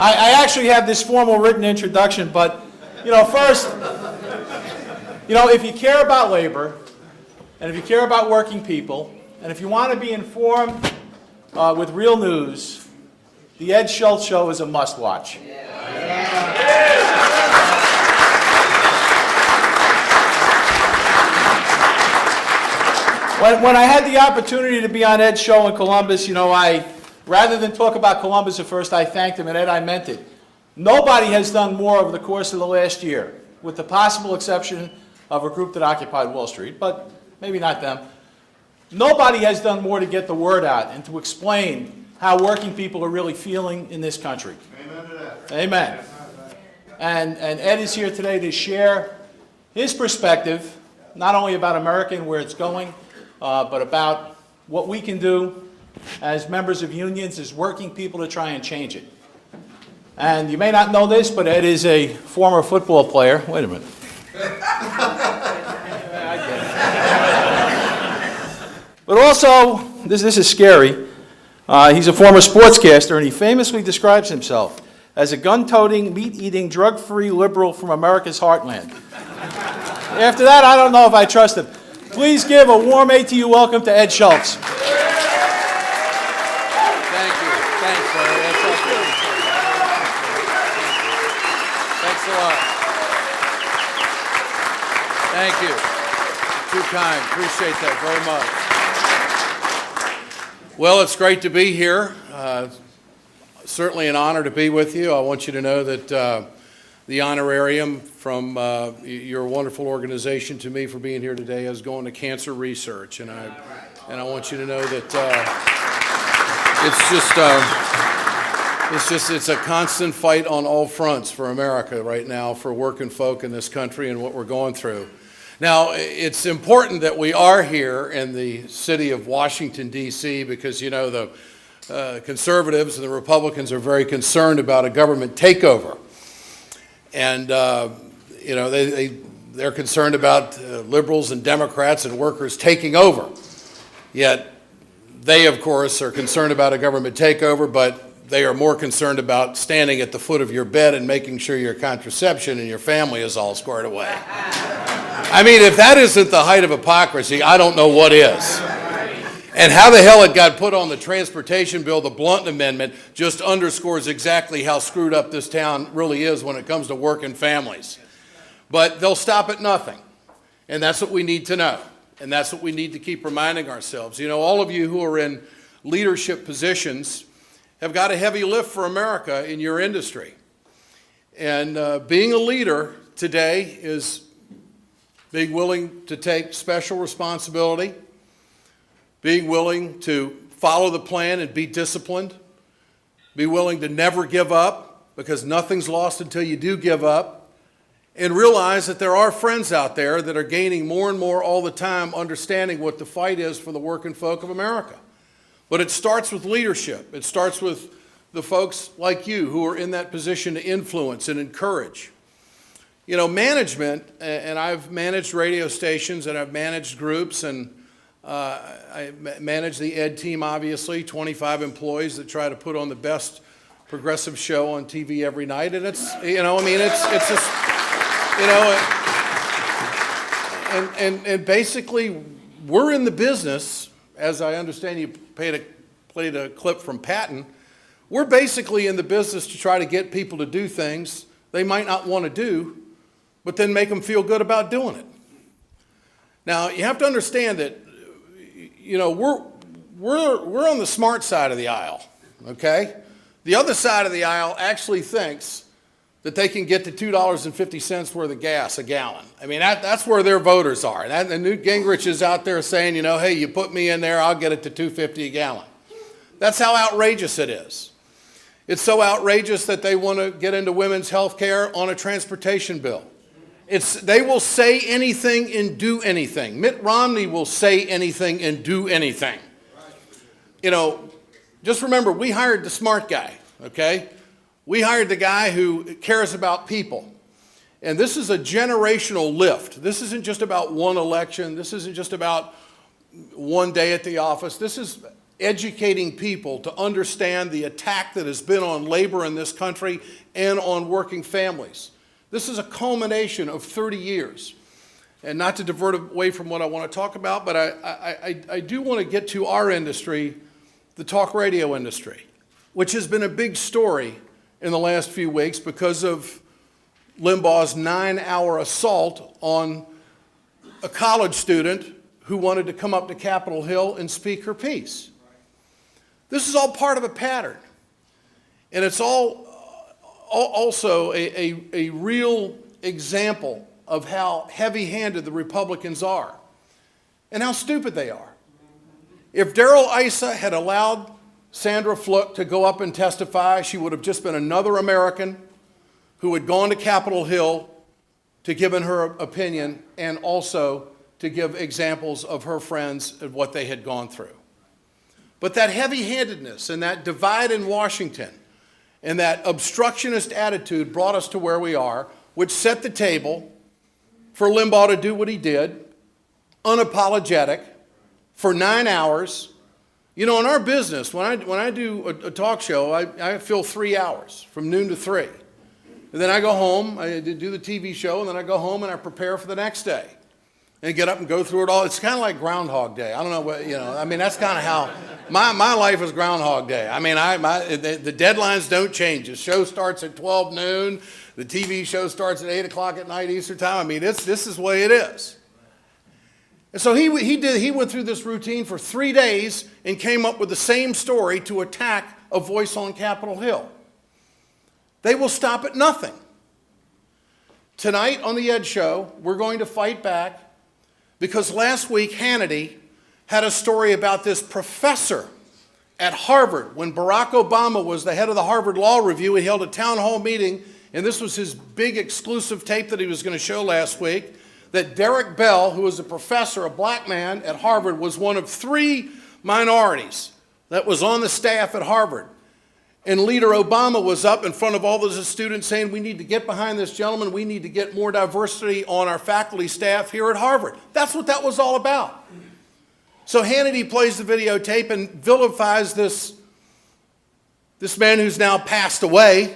I actually have this formal written introduction, but, first, if you care about labor, and if you care about working people, and if you want to be informed with real news, the Ed Schultz Show is a must-watch. When I had the opportunity to be on Ed's show in Columbus, rather than talk about Columbus at first, I thanked him, and Ed, I meant it. Nobody has done more over the course of the last year, with the possible exception of a group that occupied Wall Street, but maybe not them. Nobody has done more to get the word out and to explain how working people are really feeling in this country. Amen to that. Amen. And Ed is here today to share his perspective, not only about America and where it's going, but about what we can do as members of unions, as working people to try and change it. And you may not know this, but Ed is a former football player. Wait a minute. I get it. But also, this is scary, he's a former sportscaster, and he famously describes himself as a gun-toting, meat-eating, drug-free liberal from America's heartland. After that, I don't know if I trust him. Please give a warm ATU welcome to Ed Schultz. Thank you. Thanks, Larry. That's all good. Thanks a lot. Thank you. Too kind. Appreciate that very much. Well, it's great to be here. Certainly an honor to be with you. I want you to know that the honorarium from your wonderful organization to me for being here today is going to cancer research, and I want you to know that it's a constant fight on all fronts for America right now, for working folk in this country and what we're going through. Now, it's important that we are here in the city of Washington, D.C., because the conservatives and the Republicans are very concerned about a government takeover. And, they're concerned about liberals and Democrats and workers taking over. Yet they, of course, are concerned about a government takeover, but they are more concerned about standing at the foot of your bed and making sure your contraception and your family is all squared away. I mean, if that isn't the height of hypocrisy, I don't know what is. And how the hell it got put on the transportation bill, the Blunt Amendment, just underscores exactly how screwed up this town really is when it comes to working families. But they'll stop at nothing. And that's what we need to know. And that's what we need to keep reminding ourselves. All of you who are in leadership positions have got a heavy lift for America in your industry. And being a leader today is being willing to take special responsibility, being willing to follow the plan and be disciplined, be willing to never give up, because nothing's lost until you do give up, and realize that there are friends out there that are gaining more and more all the time, understanding what the fight is for the working folk of America. But it starts with leadership. It starts with the folks like you who are in that position to influence and encourage. Management, and I've managed radio stations and I've managed groups, and I manage the Ed team, obviously, 25 employees that try to put on the best progressive show on TV every night. And it's, it's just, and basically we're in the business, as I understand you played a clip from Patton, we're basically in the business to try to get people to do things they might not want to do, but then make them feel good about doing it. Now, you have to understand that we're on the smart side of the aisle, okay? The other side of the aisle actually thinks that they can get to $2.50 worth of gas a gallon. I mean, that's where their voters are. And Newt Gingrich is out there saying, hey, you put me in there, I'll get it to $2.50 a gallon. That's how outrageous it is. It's so outrageous that they want to get into women's health care on a transportation bill. They will say anything and do anything. Mitt Romney will say anything and do anything. Just remember, we hired the smart guy, okay? We hired the guy who cares about people. And this is a generational lift. This isn't just about one election. This isn't just about one day at the office. This is educating people to understand the attack that has been on labor in this country and on working families. This is a culmination of 30 years. And not to divert away from what I want to talk about, but I do want to get to our industry, the talk radio industry, which has been a big story in the last few weeks because of Limbaugh's 9-hour assault on a college student who wanted to come up to Capitol Hill and speak her piece. This is all part of a pattern. And it's all also a real example of how heavy-handed the Republicans are and how stupid they are. If Darrell Issa had allowed Sandra Fluke to go up and testify, she would have just been another American who had gone to Capitol Hill to give in her opinion and also to give examples of her friends of what they had gone through. But that heavy-handedness and that divide in Washington and that obstructionist attitude brought us to where we are, which set the table for Limbaugh to do what he did, unapologetic, for 9 hours. You know, in our business, when I do a talk show, I fill 3 hours, from noon to 3. And then I go home, I do the TV show, and then I go home and I prepare for the next day. And get up and go through it all. It's kind of like Groundhog Day. I don't know what, I mean, that's kind of how, my life is Groundhog Day. I mean, the deadlines don't change. The show starts at 12 noon. The TV show starts at 8 o'clock at night Eastern time. I mean, this is the way it is. And so he went through this routine for 3 days and came up with the same story to attack a voice on Capitol Hill. They will stop at nothing. Tonight on the Ed Show, we're going to fight back because last week Hannity had a story about this professor at Harvard. When Barack Obama was the head of the Harvard Law Review, he held a town hall meeting, and this was his big exclusive tape that he was going to show last week, that Derek Bell, who was a professor, a black man at Harvard, was one of 3 minorities that was on the staff at Harvard. And Leader Obama was up in front of all those students saying, we need to get behind this gentleman. We need to get more diversity on our faculty staff here at Harvard. That's what that was all about. So Hannity plays the videotape and vilifies this man who's now passed away.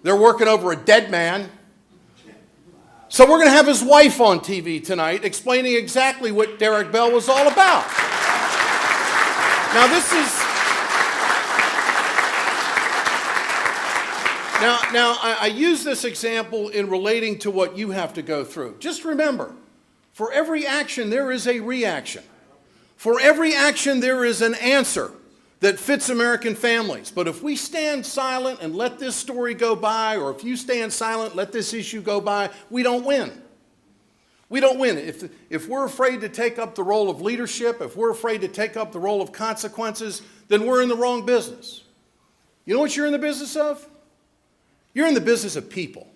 They're working over a dead man. So we're going to have his wife on TV tonight explaining exactly what Derek Bell was all about. Now this is... Now, I use this example in relating to what you have to go through. Just remember, for every action, there is a reaction. For every action, there is an answer that fits American families. But if we stand silent and let this story go by, or if you stand silent, let this issue go by, we don't win. We don't win. If we're afraid to take up the role of leadership, if we're afraid to take up the role of consequences, then we're in the wrong business. You know what you're in the business of? You're in the business of people.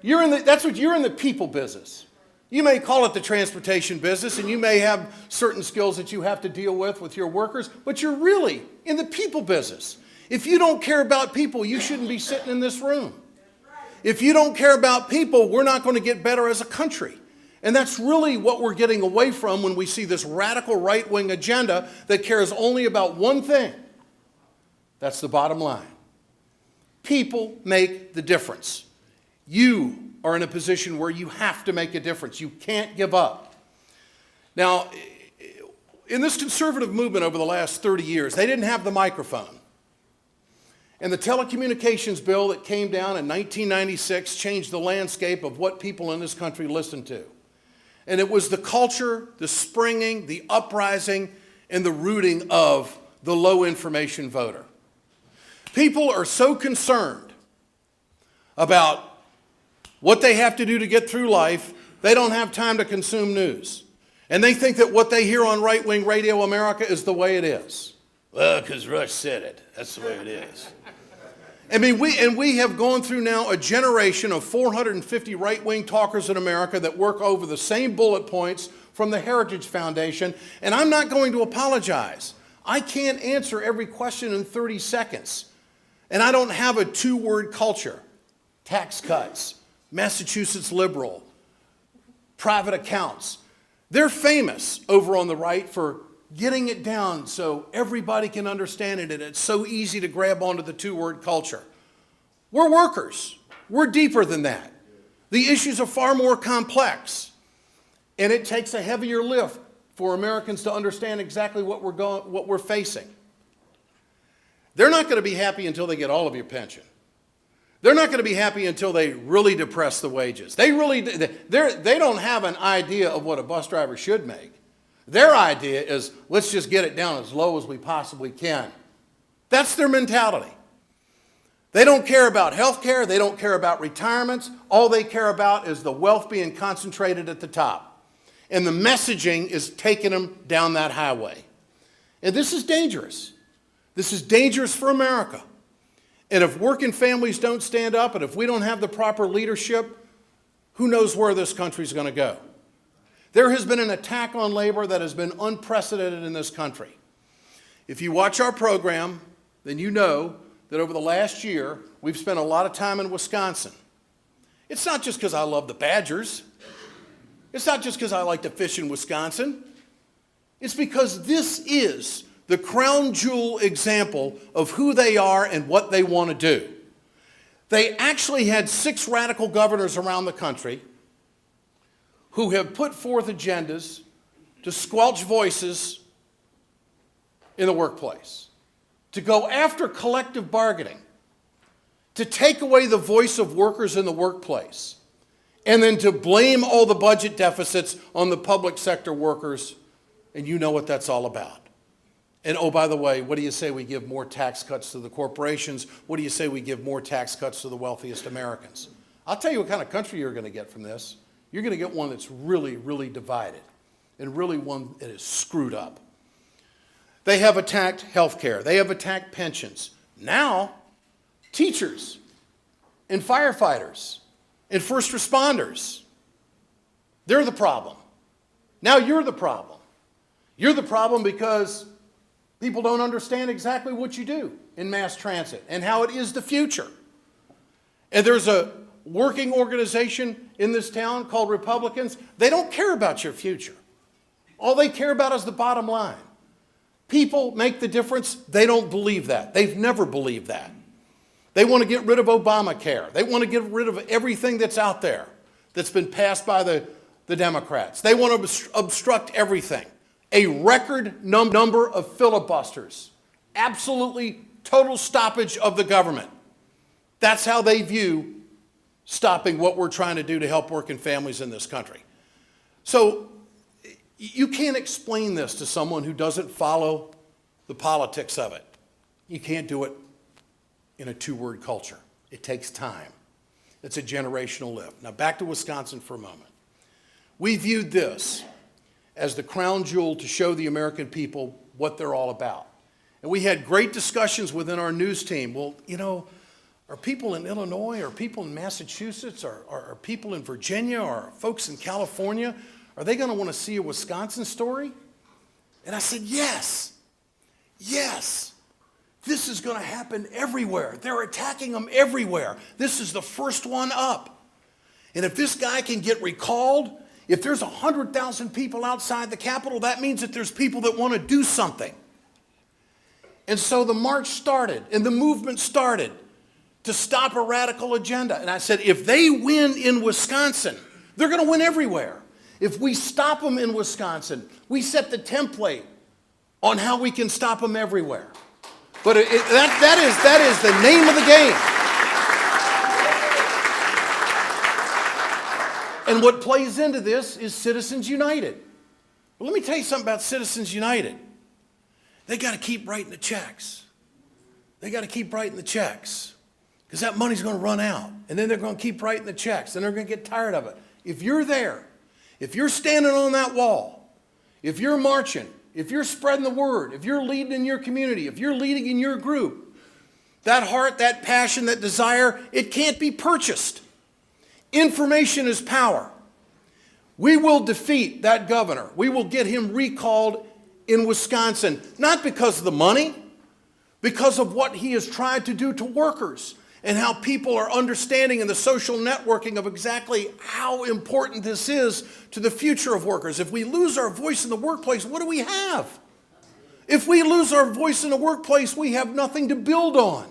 You're in the people business. You may call it the transportation business, and you may have certain skills that you have to deal with your workers, but you're really in the people business. If you don't care about people, you shouldn't be sitting in this room. If you don't care about people, we're not going to get better as a country. And that's really what we're getting away from when we see this radical right-wing agenda that cares only about one thing. That's the bottom line. People make the difference. You are in a position where you have to make a difference. You can't give up. Now, in this conservative movement over the last 30 years, they didn't have the microphone. And the telecommunications bill that came down in 1996 changed the landscape of what people in this country listened to. And it was the culture, the springing, the uprising, and the rooting of the low information voter. People are so concerned about what they have to do to get through life, they don't have time to consume news. And they think that what they hear on right-wing Radio America is the way it is. Well, because Rush said it. That's the way it is. I mean, we have gone through now a generation of 450 right-wing talkers in America that work over the same bullet points from the Heritage Foundation, and I'm not going to apologize. I can't answer every question in 30 seconds. And I don't have a 2-word culture. Tax cuts, Massachusetts liberal, private accounts. They're famous over on the right for getting it down so everybody can understand it, and it's so easy to grab onto the two-word culture. We're workers. We're deeper than that. The issues are far more complex, and it takes a heavier lift for Americans to understand exactly what we're facing. They're not going to be happy until they get all of your pension. They're not going to be happy until they really depress the wages. They don't have an idea of what a bus driver should make. Their idea is, let's just get it down as low as we possibly can. That's their mentality. They don't care about health care. They don't care about retirements. All they care about is the wealth being concentrated at the top. And the messaging is taking them down that highway. And this is dangerous. This is dangerous for America. And if working families don't stand up, and if we don't have the proper leadership, who knows where this country's going to go? There has been an attack on labor that has been unprecedented in this country. If you watch our program, then you know that over the last year, we've spent a lot of time in Wisconsin. It's not just because I love the Badgers. It's not just because I like to fish in Wisconsin. It's because this is the crown jewel example of who they are and what they want to do. They actually had 6 radical governors around the country who have put forth agendas to squelch voices in the workplace, to go after collective bargaining, to take away the voice of workers in the workplace, and then to blame all the budget deficits on the public sector workers, and you know what that's all about. And oh, by the way, what do you say we give more tax cuts to the corporations? What do you say we give more tax cuts to the wealthiest Americans? I'll tell you what kind of country you're going to get from this. You're going to get one that's really, really divided, and really one that is screwed up. They have attacked health care. They have attacked pensions. Now, teachers and firefighters and first responders, they're the problem. Now you're the problem. You're the problem because people don't understand exactly what you do in mass transit and how it is the future. And there's a working organization in this town called Republicans. They don't care about your future. All they care about is the bottom line. People make the difference. They don't believe that. They've never believed that. They want to get rid of Obamacare. They want to get rid of everything that's out there that's been passed by the Democrats. They want to obstruct everything. A record number of filibusters. Absolutely total stoppage of the government. That's how they view stopping what we're trying to do to help working families in this country. So you can't explain this to someone who doesn't follow the politics of it. You can't do it in a 2-word culture. It takes time. It's a generational lift. Now back to Wisconsin for a moment. We viewed this as the crown jewel to show the American people what they're all about. And we had great discussions within our news team. Well, you know, are people in Illinois, or people in Massachusetts, or are people in Virginia, or folks in California, are they going to want to see a Wisconsin story? And I said, yes, yes. This is going to happen everywhere. They're attacking them everywhere. This is the first one up. And if this guy can get recalled, if there's 100,000 people outside the Capitol, that means that there's people that want to do something. And so the march started, and the movement started to stop a radical agenda. And I said, if they win in Wisconsin, they're going to win everywhere. If we stop them in Wisconsin, we set the template on how we can stop them everywhere. But that is the name of the game. And what plays into this is Citizens United. Well, let me tell you something about Citizens United. They got to keep writing the checks. They got to keep writing the checks because that money's going to run out. And then they're going to keep writing the checks. And they're going to get tired of it. If you're there, if you're standing on that wall, if you're marching, if you're spreading the word, if you're leading in your community, if you're leading in your group, that heart, that passion, that desire, it can't be purchased. Information is power. We will defeat that governor. We will get him recalled in Wisconsin, not because of the money, because of what he has tried to do to workers and how people are understanding in the social networking of exactly how important this is to the future of workers. If we lose our voice in the workplace, what do we have? If we lose our voice in the workplace, we have nothing to build on.